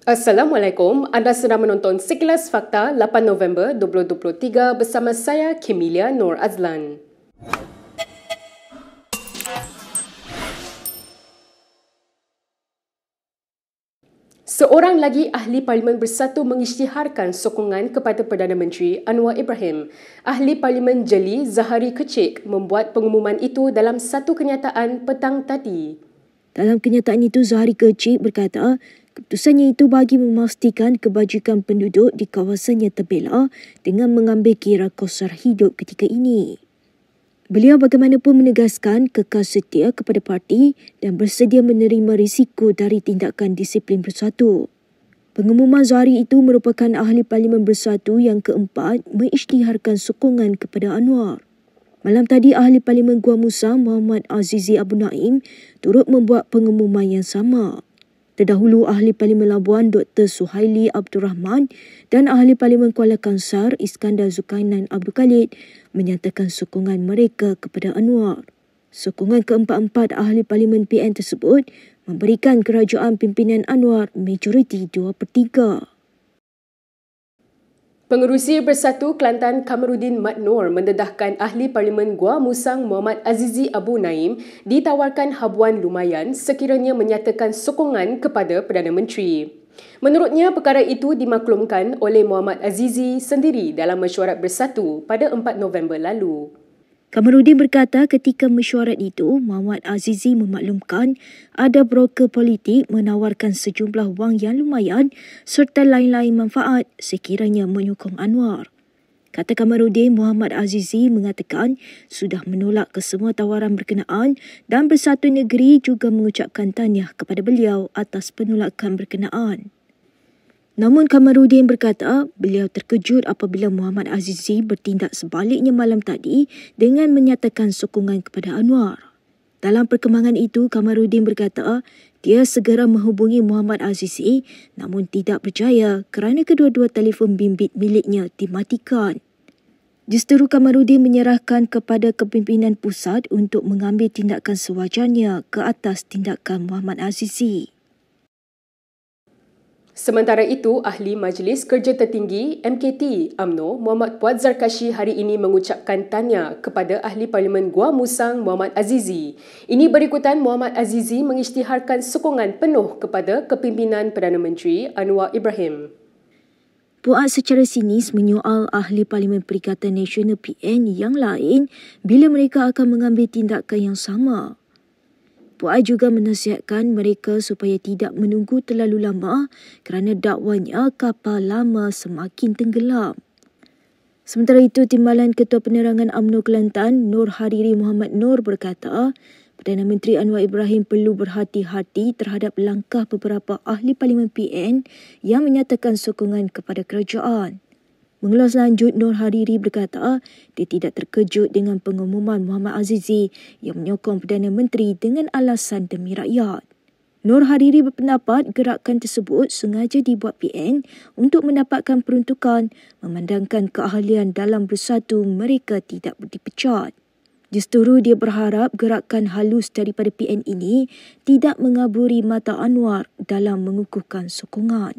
Assalamualaikum, anda sedang menonton Sekilas Fakta 8 November 2023 bersama saya Kemilia Nur Azlan. Seorang lagi Ahli Parlimen Bersatu mengisytiharkan sokongan kepada Perdana Menteri Anwar Ibrahim. Ahli Parlimen Jeli Zahari Kecik membuat pengumuman itu dalam satu kenyataan petang tadi. Dalam kenyataan itu, Zahari Kecik berkata, keputusannya itu bagi memastikan kebajikan penduduk di kawasan yang terbela dengan mengambil kira kosar hidup ketika ini. Beliau bagaimanapun menegaskan kekal setia kepada parti dan bersedia menerima risiko dari tindakan disiplin bersatu. Pengumuman Zahari itu merupakan Ahli Parlimen Bersatu yang keempat mengisytiharkan sokongan kepada Anwar. Malam tadi, Ahli Parlimen Gua Musang Muhammad Azizi Abu Naim turut membuat pengumuman yang sama. Terdahulu, Ahli Parlimen Labuan Dr. Suhaili Abdul Rahman dan Ahli Parlimen Kuala Kangsar Iskandar Zulkarnain Abdul Khalid menyatakan sokongan mereka kepada Anwar. Sokongan keempat-empat Ahli Parlimen PN tersebut memberikan kerajaan pimpinan Anwar majoriti 2/3. Pengerusi Bersatu Kelantan Kamarudin Mat Noor mendedahkan Ahli Parlimen Gua Musang Muhammad Azizi Abu Naim ditawarkan habuan lumayan sekiranya menyatakan sokongan kepada Perdana Menteri. Menurutnya, perkara itu dimaklumkan oleh Muhammad Azizi sendiri dalam mesyuarat bersatu pada 4 November lalu. Kamarudin berkata ketika mesyuarat itu, Muhammad Azizi memaklumkan ada broker politik menawarkan sejumlah wang yang lumayan serta lain-lain manfaat sekiranya menyokong Anwar. Kata Kamarudin, Muhammad Azizi mengatakan sudah menolak kesemua tawaran berkenaan dan Bersatu Negeri juga mengucapkan tahniah kepada beliau atas penolakan berkenaan. Namun Kamarudin berkata beliau terkejut apabila Muhammad Azizi bertindak sebaliknya malam tadi dengan menyatakan sokongan kepada Anwar. Dalam perkembangan itu, Kamarudin berkata dia segera menghubungi Muhammad Azizi namun tidak berjaya kerana kedua-dua telefon bimbit miliknya dimatikan. Justeru Kamarudin menyerahkan kepada kepimpinan pusat untuk mengambil tindakan sewajarnya ke atas tindakan Muhammad Azizi. Sementara itu, Ahli Majlis Kerja Tertinggi MKT UMNO Muhammad Puat Zarkashi hari ini mengucapkan tahniah kepada Ahli Parlimen Gua Musang Muhammad Azizi. Ini berikutan Muhammad Azizi mengisytiharkan sokongan penuh kepada kepimpinan Perdana Menteri Anwar Ibrahim. Puat secara sinis menyoal Ahli Parlimen Perikatan Nasional PN yang lain bila mereka akan mengambil tindakan yang sama. Puat juga menasihatkan mereka supaya tidak menunggu terlalu lama kerana dakwanya kapal lama semakin tenggelam. Sementara itu, Timbalan Ketua Penerangan UMNO Kelantan Nur Hariri Muhammad Nur berkata, Perdana Menteri Anwar Ibrahim perlu berhati-hati terhadap langkah beberapa Ahli Parlimen PN yang menyatakan sokongan kepada kerajaan. Mengulas lanjut, Nur Hariri berkata dia tidak terkejut dengan pengumuman Muhammad Azizi yang menyokong Perdana Menteri dengan alasan demi rakyat. Nur Hariri berpendapat gerakan tersebut sengaja dibuat PN untuk mendapatkan peruntukan memandangkan keahlian dalam bersatu mereka tidak dipecat. Justeru dia berharap gerakan halus daripada PN ini tidak mengaburi mata Anwar dalam mengukuhkan sokongan.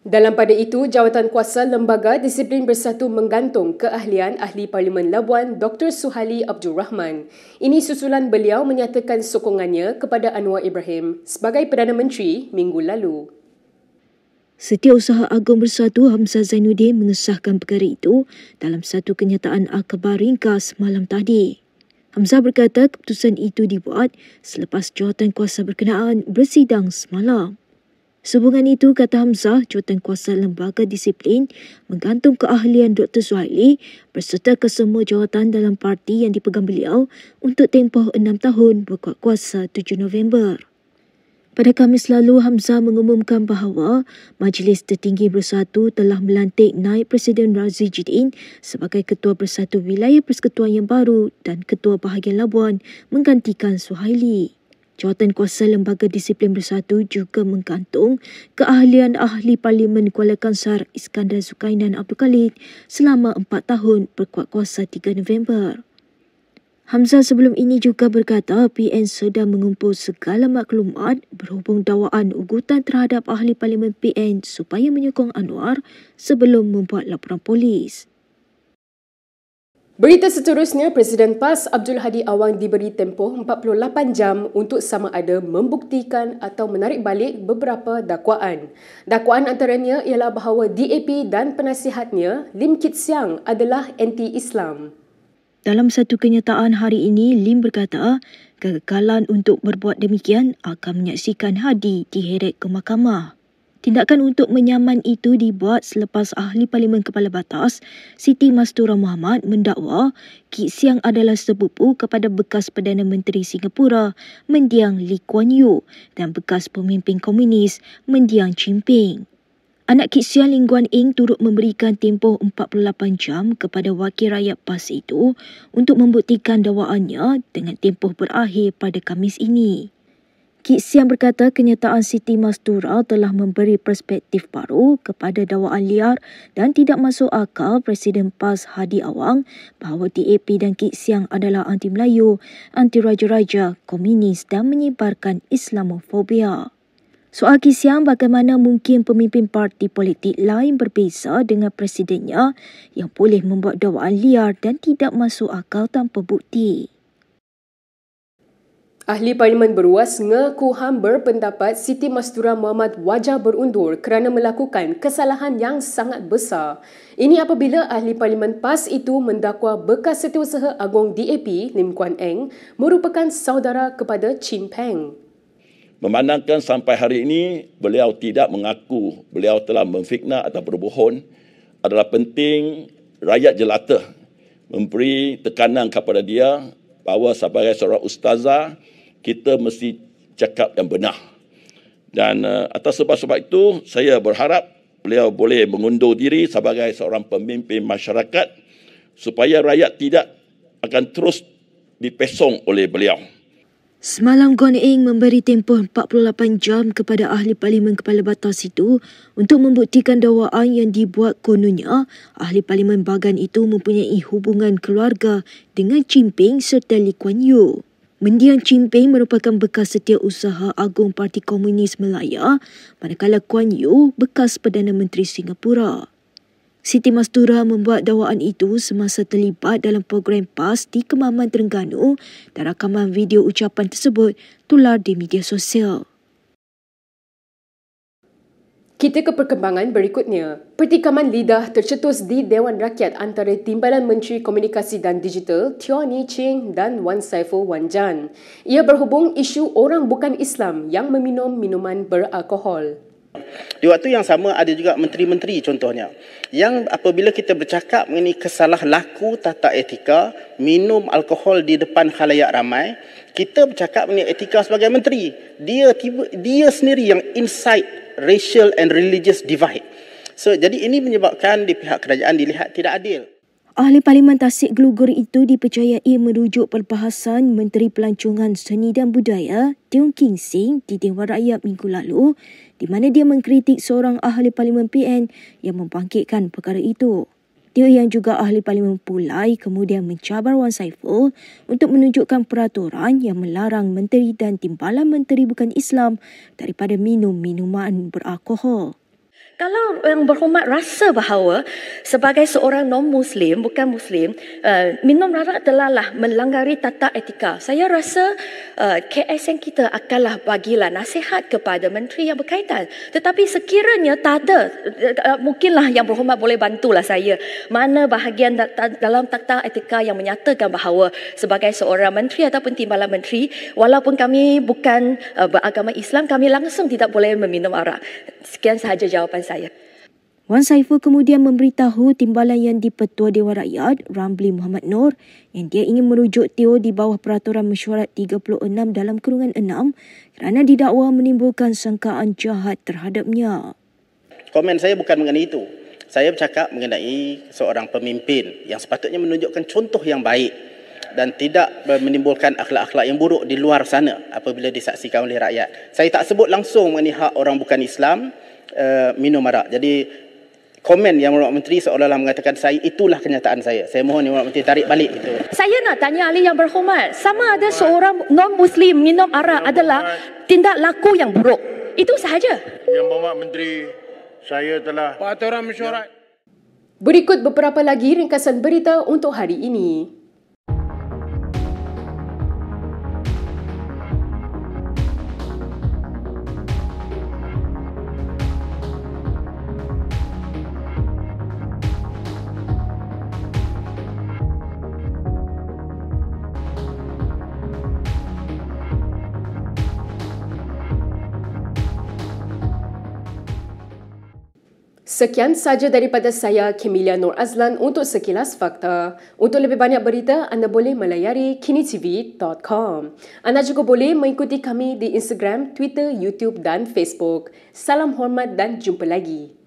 Dalam pada itu, Jawatankuasa Lembaga Disiplin Bersatu menggantung keahlian Ahli Parlimen Labuan Dr. Suhaili Abdul Rahman. Ini susulan beliau menyatakan sokongannya kepada Anwar Ibrahim sebagai Perdana Menteri minggu lalu. Setiausaha Agung Bersatu Hamzah Zainuddin mengesahkan perkara itu dalam satu kenyataan akhbar ringkas malam tadi. Hamzah berkata keputusan itu dibuat selepas Jawatankuasa berkenaan bersidang semalam. Sehubungan itu, kata Hamzah, Jawatankuasa Lembaga Disiplin menggantung keahlian Dr. Suhaili berserta kesemua jawatan dalam parti yang dipegang beliau untuk tempoh 6 tahun berkuat kuasa 7 November. Pada Khamis lalu, Hamzah mengumumkan bahawa Majlis Tertinggi Bersatu telah melantik Naib Presiden Razif Jidin sebagai Ketua Bersatu Wilayah Persekutuan yang baru dan Ketua Bahagian Labuan menggantikan Suhaili. Jawatankuasa Lembaga Disiplin Bersatu juga menggantung keahlian Ahli Parlimen Kuala Kangsar Iskandar Zulkarnain Abdul Khalid selama 4 tahun berkuat kuasa 3 November. Hamzah sebelum ini juga berkata PN sedang mengumpul segala maklumat berhubung dakwaan ugutan terhadap ahli parlimen PN supaya menyokong Anwar sebelum membuat laporan polis. Berita seterusnya, Presiden PAS Abdul Hadi Awang diberi tempoh 48 jam untuk sama ada membuktikan atau menarik balik beberapa dakwaan. Dakwaan antaranya ialah bahawa DAP dan penasihatnya Lim Kit Siang adalah anti-Islam. Dalam satu kenyataan hari ini, Lim berkata kegagalan untuk berbuat demikian akan menyaksikan Hadi diheret ke mahkamah. Tindakan untuk menyaman itu dibuat selepas Ahli Parlimen Kepala Batas Siti Mastura Mohamad mendakwa Kit Siang adalah sepupu kepada bekas Perdana Menteri Singapura Mendiang Lee Kuan Yew dan bekas pemimpin komunis Mendiang Jinping. Anak Kit Siang Lim Guan Eng turut memberikan tempoh 48 jam kepada wakil rakyat PAS itu untuk membuktikan dakwaannya dengan tempoh berakhir pada Khamis ini. Kit Siang berkata kenyataan Siti Mastura telah memberi perspektif baru kepada dakwaan liar dan tidak masuk akal Presiden PAS Hadi Awang bahawa DAP dan Kit Siang adalah anti Melayu, anti raja-raja, komunis dan menyebarkan Islamofobia. Soal Kit Siang, bagaimana mungkin pemimpin parti politik lain berbeza dengan presidennya yang boleh membuat dakwaan liar dan tidak masuk akal tanpa bukti? Ahli Parlimen Beruas Ngekuham berpendapat Siti Mastura Mohamad wajar berundur kerana melakukan kesalahan yang sangat besar. Ini apabila Ahli Parlimen PAS itu mendakwa bekas Setiausaha Agong DAP Lim Guan Eng merupakan saudara kepada Chin Peng. Memandangkan sampai hari ini beliau tidak mengaku beliau telah memfitnah atau berbohong, adalah penting rakyat jelata memberi tekanan kepada dia bahawa sebagai seorang ustazah kita mesti cakap yang benar. Dan atas sebab-sebab itu saya berharap beliau boleh mengundur diri sebagai seorang pemimpin masyarakat supaya rakyat tidak akan terus dipesong oleh beliau. Semalam Guan Eng memberi tempoh 48 jam kepada Ahli Parlimen Kepala Batas itu untuk membuktikan dakwaan yang dibuat kononnya Ahli Parlimen Bagan itu mempunyai hubungan keluarga dengan Jinping serta Lee Kuan Yew. Mendiang Jinping merupakan bekas Setiausaha Agong Parti Komunis Melaya, manakala Kuan Yew bekas Perdana Menteri Singapura. Siti Mastura membuat dakwaan itu semasa terlibat dalam program PAS di Kemaman Terengganu dan rakaman video ucapan tersebut tular di media sosial. Kita ke perkembangan berikutnya. Pertikaman lidah tercetus di Dewan Rakyat antara Timbalan Menteri Komunikasi dan Digital Teo Nii Cheng dan Wan Saiful Wan Jan. Ia berhubung isu orang bukan Islam yang meminum minuman beralkohol. Di waktu yang sama ada juga menteri-menteri contohnya yang apabila kita bercakap mengenai kesalah laku tata etika minum alkohol di depan khalayak ramai, kita bercakap mengenai etika sebagai menteri. Dia sendiri yang incite racial and religious divide. So jadi ini menyebabkan di pihak kerajaan dilihat tidak adil. Ahli Parlimen Tasik Gelugur itu dipercayai merujuk perbahasan Menteri Pelancongan Seni dan Budaya Tiong King Sing di Dewan Rakyat minggu lalu di mana dia mengkritik seorang ahli Parlimen PN yang membangkitkan perkara itu. Teo yang juga ahli Parlimen Pulai kemudian mencabar Wan Saiful untuk menunjukkan peraturan yang melarang menteri dan timbalan menteri bukan Islam daripada minum minuman beralkohol. Kalau yang berhormat rasa bahawa sebagai seorang non-Muslim, bukan Muslim, minum arak telahlah melanggar tata etika, saya rasa KSN kita akanlah bagilah nasihat kepada menteri yang berkaitan. Tetapi sekiranya tak ada, mungkinlah yang berhormat boleh bantulah saya. Mana bahagian dalam tata etika yang menyatakan bahawa sebagai seorang menteri ataupun timbalan menteri, walaupun kami bukan beragama Islam, kami langsung tidak boleh meminum arak. Sekian sahaja jawapan saya. Wan Saiful kemudian memberitahu timbalan yang di-Petua Dewan Rakyat, Ramli Muhammad Noor, yang dia ingin merujuk Teo di bawah Peraturan Mesyuarat 36 dalam kurungan 6 kerana didakwa menimbulkan sangkaan jahat terhadapnya. Komen saya bukan mengenai itu. Saya bercakap mengenai seorang pemimpin yang sepatutnya menunjukkan contoh yang baik dan tidak menimbulkan akhlak-akhlak yang buruk di luar sana apabila disaksikan oleh rakyat. Saya tak sebut langsung mengenai hak orang bukan Islam minum arak. Jadi komen Yang Berhormat Menteri seolah-olah mengatakan itulah kenyataan saya. Saya mohon Yang Berhormat Menteri tarik balik itu. Saya nak tanya ahli yang berhormat, sama ada seorang non-Muslim minum arak adalah tindak laku yang buruk. Itu sahaja. Yang Berhormat Menteri, saya telah peraturan mesyuarat. Berikut beberapa lagi ringkasan berita untuk hari ini. Sekian saja daripada saya, Kemilia Nur Azlan untuk Sekilas Fakta. Untuk lebih banyak berita, anda boleh melayari kinitv.com. Anda juga boleh mengikuti kami di Instagram, Twitter, YouTube dan Facebook. Salam hormat dan jumpa lagi.